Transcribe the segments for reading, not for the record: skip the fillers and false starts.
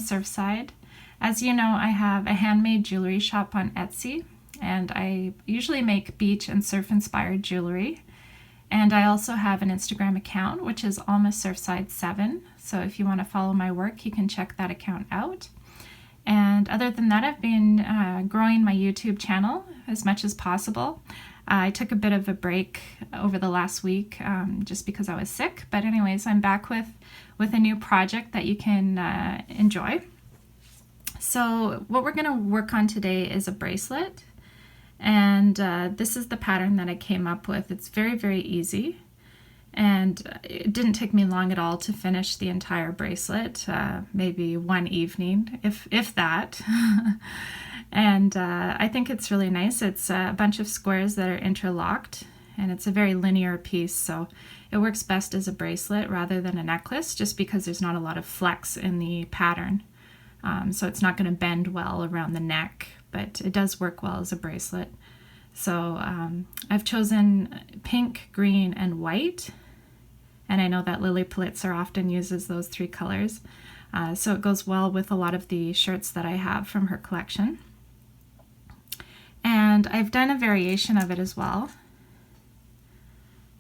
Surfside. As you know, I have a handmade jewelry shop on Etsy, and I usually make beach and surf inspired jewelry. And I also have an Instagram account, which is Alma Surfside 7. So if you want to follow my work, you can check that account out. And other than that, I've been growing my YouTube channel as much as possible. I took a bit of a break over the last week just because I was sick. But anyways, I'm back with a new project that you can enjoy. So what we're going to work on today is a bracelet. And this is the pattern that I came up with. It's very, very easy. And it didn't take me long at all to finish the entire bracelet, maybe one evening, if that. And I think it's really nice. It's a bunch of squares that are interlocked, and it's a very linear piece, so it works best as a bracelet rather than a necklace, just because there's not a lot of flex in the pattern. So it's not going to bend well around the neck, but it does work well as a bracelet. So I've chosen pink, green, and white. And I know that Lily Pulitzer often uses those three colors. So it goes well with a lot of the shirts that I have from her collection. And I've done a variation of it as well.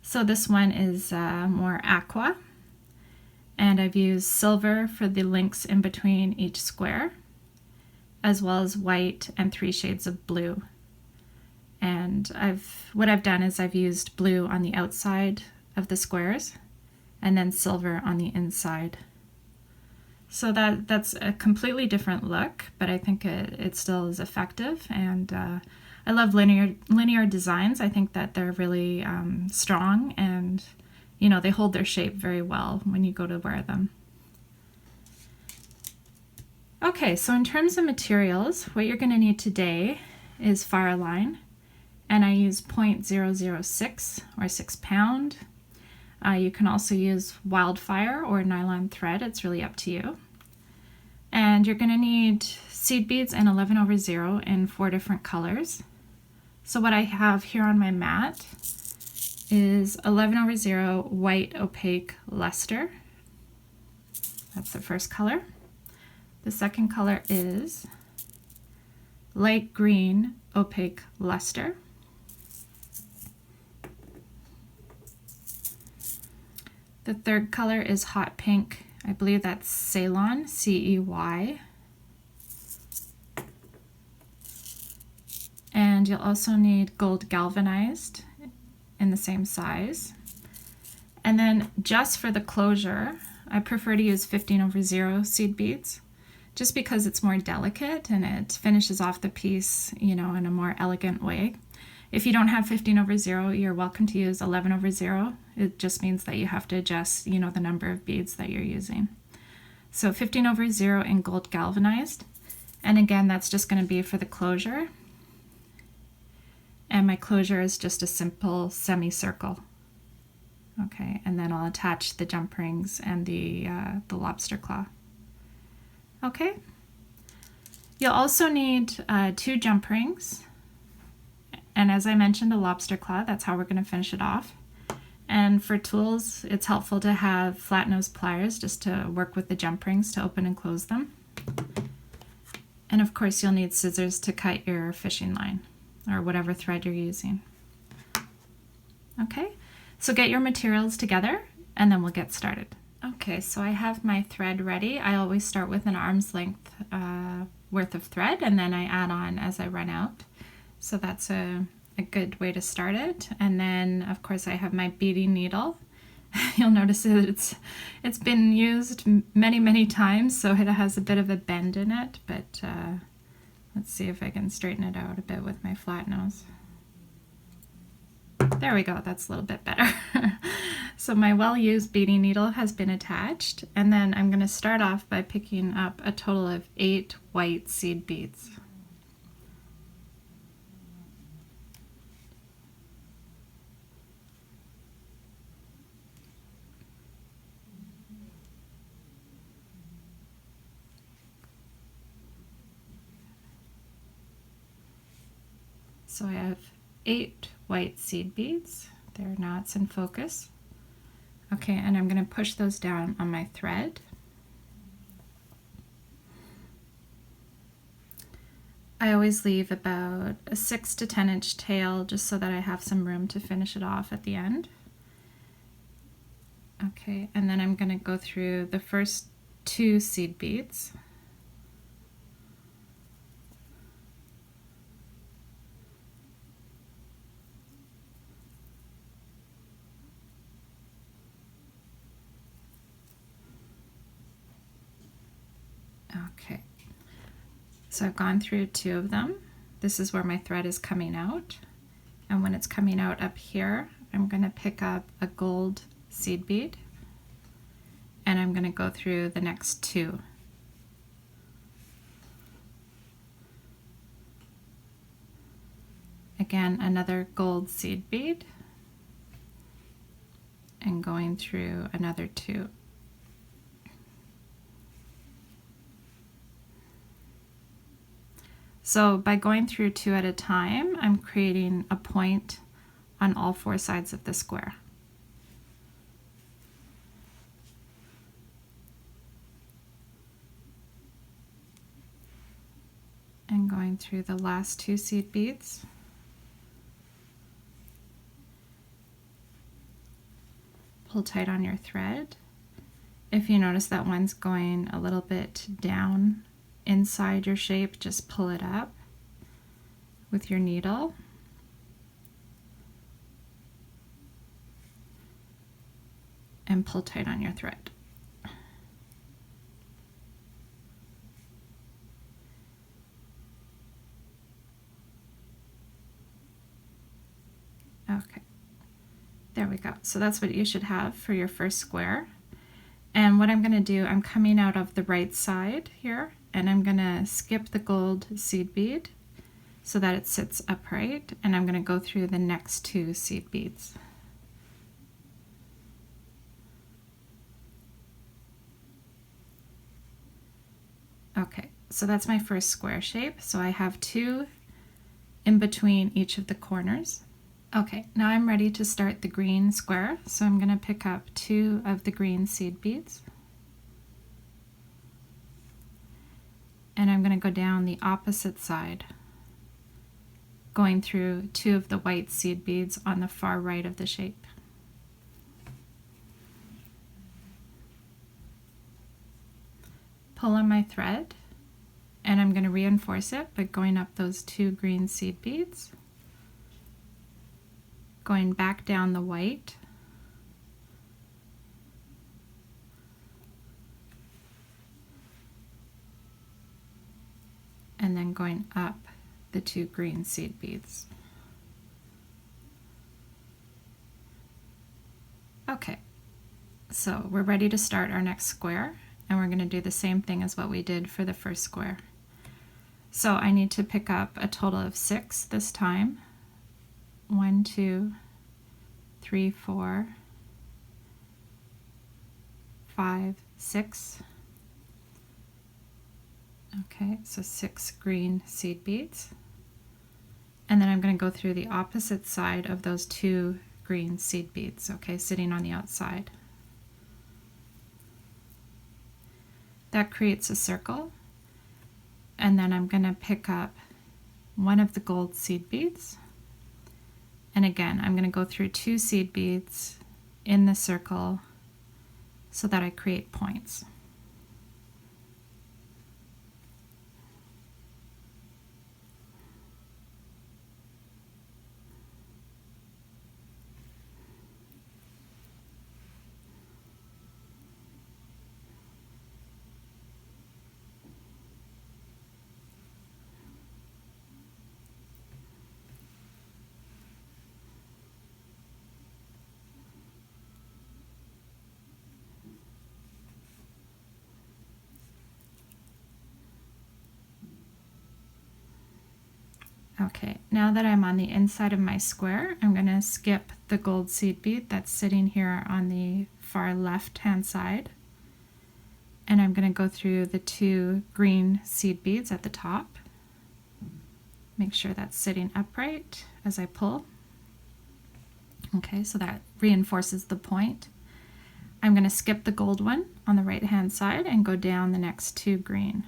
So this one is more aqua. And I've used silver for the links in between each square, as well as white and 3 shades of blue. And what I've done is I've used blue on the outside of the squares and then silver on the inside. So that's a completely different look, but I think it still is effective. And I love linear designs. I think that they're really strong, and you know, they hold their shape very well when you go to wear them. Okay, so in terms of materials, what you're going to need today is Fireline, and I use 0.006 or 6 pound. You can also use wildfire or nylon thread, it's really up to you. And you're going to need seed beads in 11/0 in 4 different colors. So what I have here on my mat is 11/0 white opaque luster. That's the first color. The second color is light green opaque luster. The third color is hot pink. I believe that's Ceylon, C-E-Y. And you'll also need gold galvanized in the same size. And then just for the closure, I prefer to use 15/0 seed beads, just because it's more delicate and it finishes off the piece, you know, in a more elegant way. If you don't have 15/0, you're welcome to use 11/0. It just means that you have to adjust, you know, the number of beads that you're using. So 15/0 in gold galvanized. And again, that's just going to be for the closure. And my closure is just a simple semicircle. Okay, and then I'll attach the jump rings and the lobster claw. Okay. You'll also need 2 jump rings. And as I mentioned, a lobster claw, that's how we're going to finish it off. And for tools, it's helpful to have flat nose pliers just to work with the jump rings to open and close them. And of course, you'll need scissors to cut your fishing line or whatever thread you're using. Okay, so get your materials together and then we'll get started. Okay, so I have my thread ready. I always start with an arm's length worth of thread, and then I add on as I run out. So that's a good way to start it. And then of course I have my beading needle. You'll notice that it's been used many times, so it has a bit of a bend in it, but let's see if I can straighten it out a bit with my flat nose. There we go, that's a little bit better. So my well-used beading needle has been attached, and then I'm going to start off by picking up a total of 8 white seed beads. So I have 8 white seed beads. They're knots in focus. Okay, and I'm going to push those down on my thread. I always leave about a 6 to 10 inch tail just so that I have some room to finish it off at the end. Okay, and then I'm going to go through the first 2 seed beads. Okay, so I've gone through 2 of them. This is where my thread is coming out, and when it's coming out up here, I'm going to pick up a gold seed bead, and I'm going to go through the next 2. Again, another gold seed bead, and going through another 2. So by going through 2 at a time, I'm creating a point on all 4 sides of the square. And going through the last 2 seed beads. Pull tight on your thread. If you notice that one's going a little bit down inside your shape, just pull it up with your needle. And pull tight on your thread. Okay, there we go. So that's what you should have for your first square. And what I'm going to do, I'm coming out of the right side here, and I'm going to skip the gold seed bead so that it sits upright, and I'm going to go through the next 2 seed beads. Okay, so that's my first square shape. So I have 2 in between each of the corners. Okay, now I'm ready to start the green square. So I'm going to pick up 2 of the green seed beads. And I'm going to go down the opposite side, going through 2 of the white seed beads on the far right of the shape. Pull on my thread, and I'm going to reinforce it by going up those 2 green seed beads, going back down the white, and then going up the 2 green seed beads. Okay, so we're ready to start our next square, and we're going to do the same thing as what we did for the first square. So I need to pick up a total of 6 this time. 1, 2, 3, 4, 5, 6. Okay, so 6 green seed beads. And then I'm going to go through the opposite side of those 2 green seed beads, okay, sitting on the outside. That creates a circle. And then I'm going to pick up 1 of the gold seed beads. And again, I'm going to go through 2 seed beads in the circle so that I create points. Okay, now that I'm on the inside of my square, I'm going to skip the gold seed bead that's sitting here on the far left hand side, and I'm going to go through the 2 green seed beads at the top. Make sure that's sitting upright as I pull. Okay, so that reinforces the point. I'm going to skip the gold one on the right hand side and go down the next 2 green.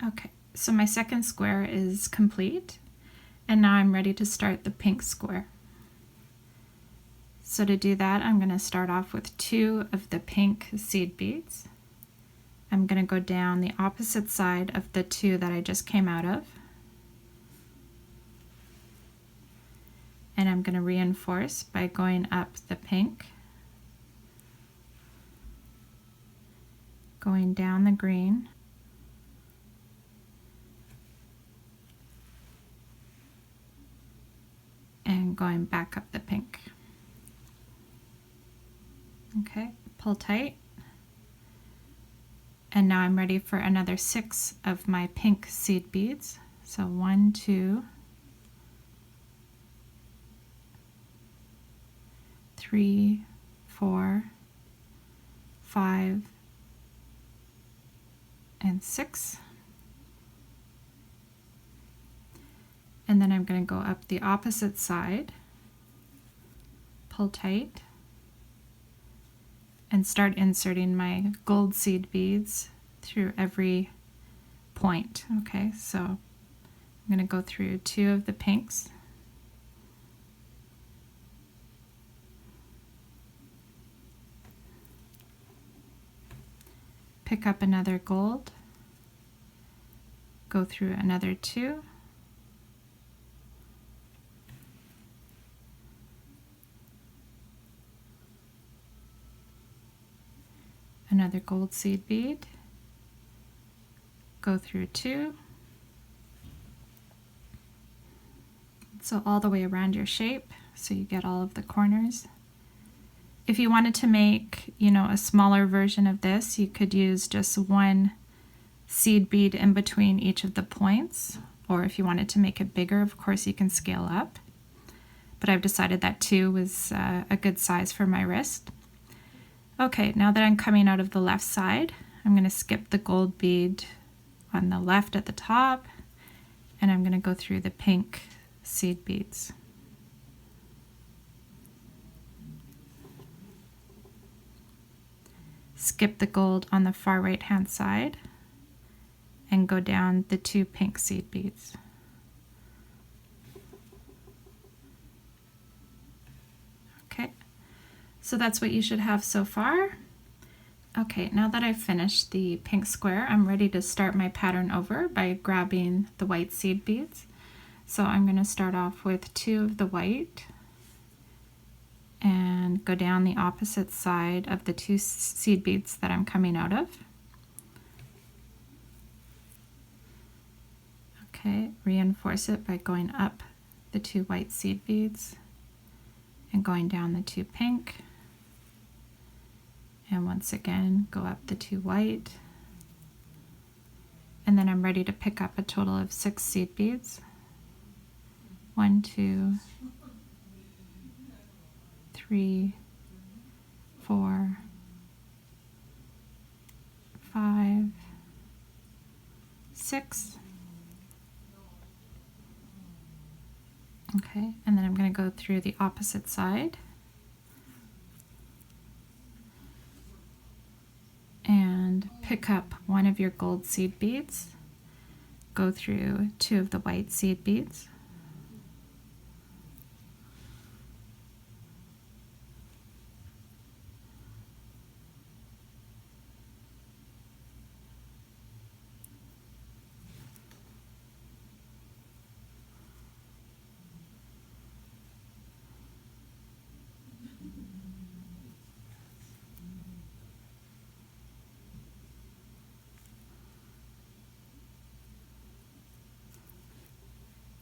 Okay, so my second square is complete, and now I'm ready to start the pink square. So to do that, I'm going to start off with 2 of the pink seed beads. I'm going to go down the opposite side of the 2 that I just came out of. And I'm going to reinforce by going up the pink, going down the green, and going back up the pink. Okay, pull tight. And now I'm ready for another 6 of my pink seed beads. So 1, 2, 3, 4, 5, and 6. And then I'm going to go up the opposite side, pull tight, and start inserting my gold seed beads through every point. Okay, so I'm going to go through 2 of the pinks, pick up another gold, go through another 2, another gold seed bead, go through 2, so all the way around your shape so you get all of the corners. If you wanted to make, a smaller version of this, you could use just 1 seed bead in between each of the points, or if you wanted to make it bigger, of course you can scale up, but I've decided that 2 was a good size for my wrist. Okay, now that I'm coming out of the left side, I'm going to skip the gold bead on the left at the top, and I'm going to go through the pink seed beads. Skip the gold on the far right hand side and go down the 2 pink seed beads. Okay, so that's what you should have so far. Okay, now that I've finished the pink square, I'm ready to start my pattern over by grabbing the white seed beads. So I'm going to start off with 2 of the white and go down the opposite side of the 2 seed beads that I'm coming out of. Okay, reinforce it by going up the 2 white seed beads and going down the 2 pink. And once again, go up the 2 white. And then I'm ready to pick up a total of 6 seed beads. 1, 2, 3, 4, 5, 6. Okay, and then I'm going to go through the opposite side and pick up 1 of your gold seed beads, go through 2 of the white seed beads,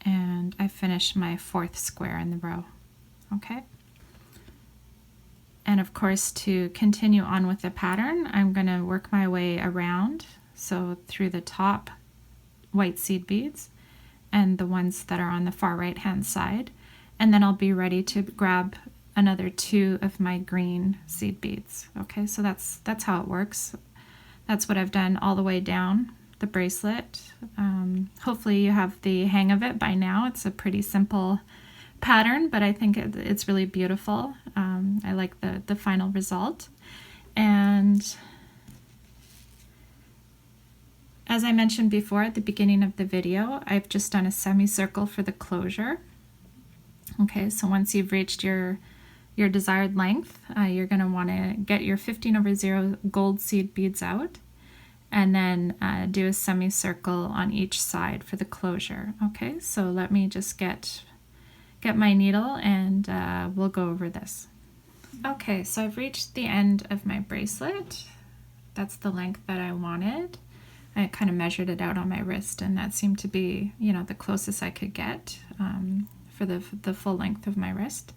and I finished my 4th square in the row. Okay, and of course, to continue on with the pattern, I'm going to work my way around, so through the top white seed beads and the ones that are on the far right hand side, and then I'll be ready to grab another 2 of my green seed beads. Okay, so that's how it works. That's what I've done all the way down the bracelet. Hopefully you have the hang of it by now. It's a pretty simple pattern, but I think it's really beautiful. I like the final result. And As I mentioned before at the beginning of the video, I've just done a semicircle for the closure. Okay, so once you've reached your desired length, you're going to want to get your 15/0 gold seed beads out, and then do a semicircle on each side for the closure. Okay, so let me just get my needle and we'll go over this. Okay, so I've reached the end of my bracelet. That's the length that I wanted. I kind of measured it out on my wrist, and that seemed to be, you know, the closest I could get for the full length of my wrist.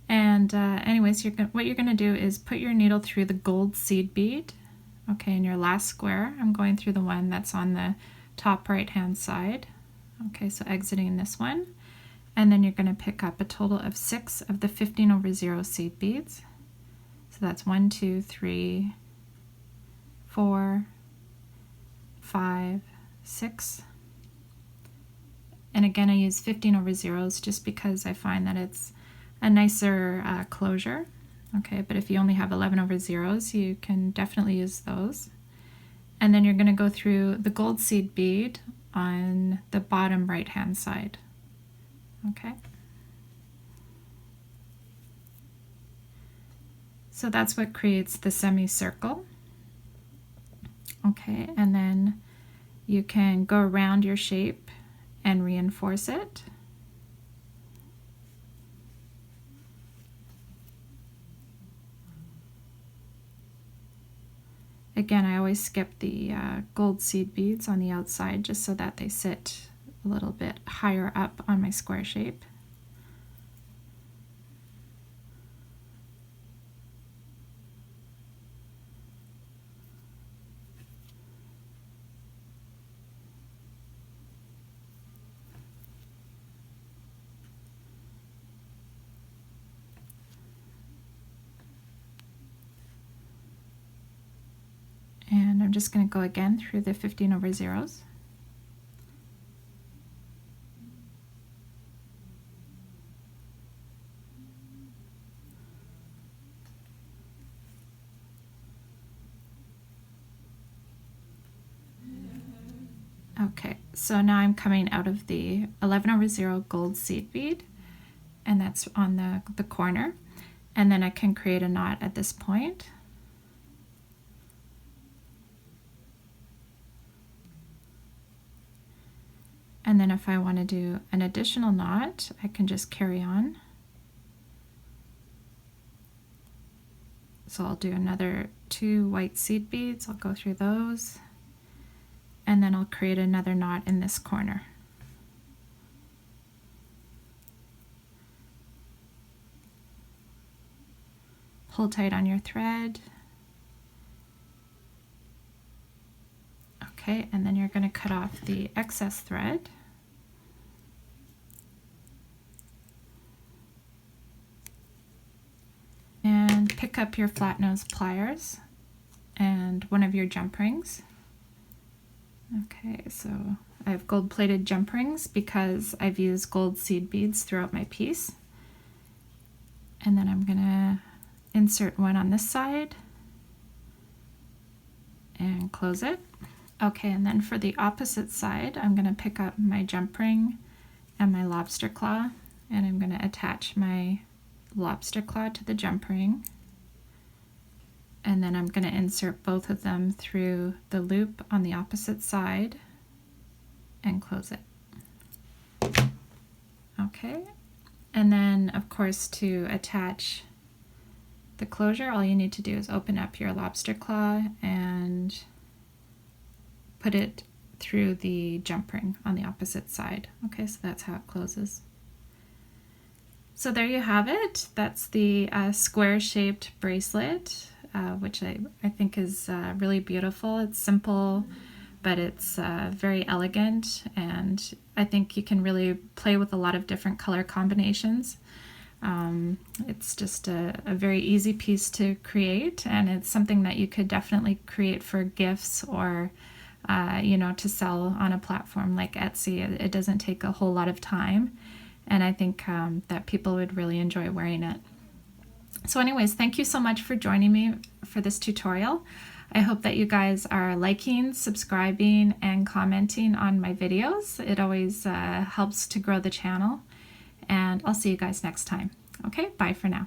And anyways, what you're going to do is put your needle through the gold seed bead. Okay, in your last square, I'm going through the one that's on the top right hand side. Okay, so exiting this one. And then you're going to pick up a total of 6 of the 15/0 seed beads. So that's 1, 2, 3, 4, 5, 6. And again, I use 15/0s just because I find that it's a nicer closure. Okay, but if you only have 11/0s, you can definitely use those. And then you're going to go through the gold seed bead on the bottom right hand side. Okay. So that's what creates the semicircle. Okay, and then you can go around your shape and reinforce it. Again, I always skip the gold seed beads on the outside just so that they sit a little bit higher up on my square shape. And I'm just going to go again through the 15/0s. Okay, so now I'm coming out of the 11/0 gold seed bead, and that's on the corner. And then I can create a knot at this point. And then if I want to do an additional knot, I can just carry on. So I'll do another 2 white seed beads. I'll go through those. And then I'll create another knot in this corner. Pull tight on your thread. Okay, and then you're going to cut off the excess thread. And pick up your flat nose pliers and one of your jump rings. Okay, so I have gold plated jump rings because I've used gold seed beads throughout my piece. And then I'm gonna insert one on this side and close it. Okay, and then for the opposite side, I'm gonna pick up my jump ring and my lobster claw, and I'm gonna attach my lobster claw to the jump ring. And then I'm going to insert both of them through the loop on the opposite side and close it. Okay, and then of course to attach the closure, all you need to do is open up your lobster claw and put it through the jump ring on the opposite side. Okay, so that's how it closes. So there you have it. That's the square-shaped bracelet. Which I think is really beautiful. It's simple, but it's very elegant, and I think you can really play with a lot of different color combinations. It's just a very easy piece to create, and it's something that you could definitely create for gifts or you know, to sell on a platform like Etsy. It doesn't take a whole lot of time, and I think that people would really enjoy wearing it. So anyways, thank you so much for joining me for this tutorial. I hope that you guys are liking, subscribing, and commenting on my videos. It always helps to grow the channel. And I'll see you guys next time. Okay, bye for now.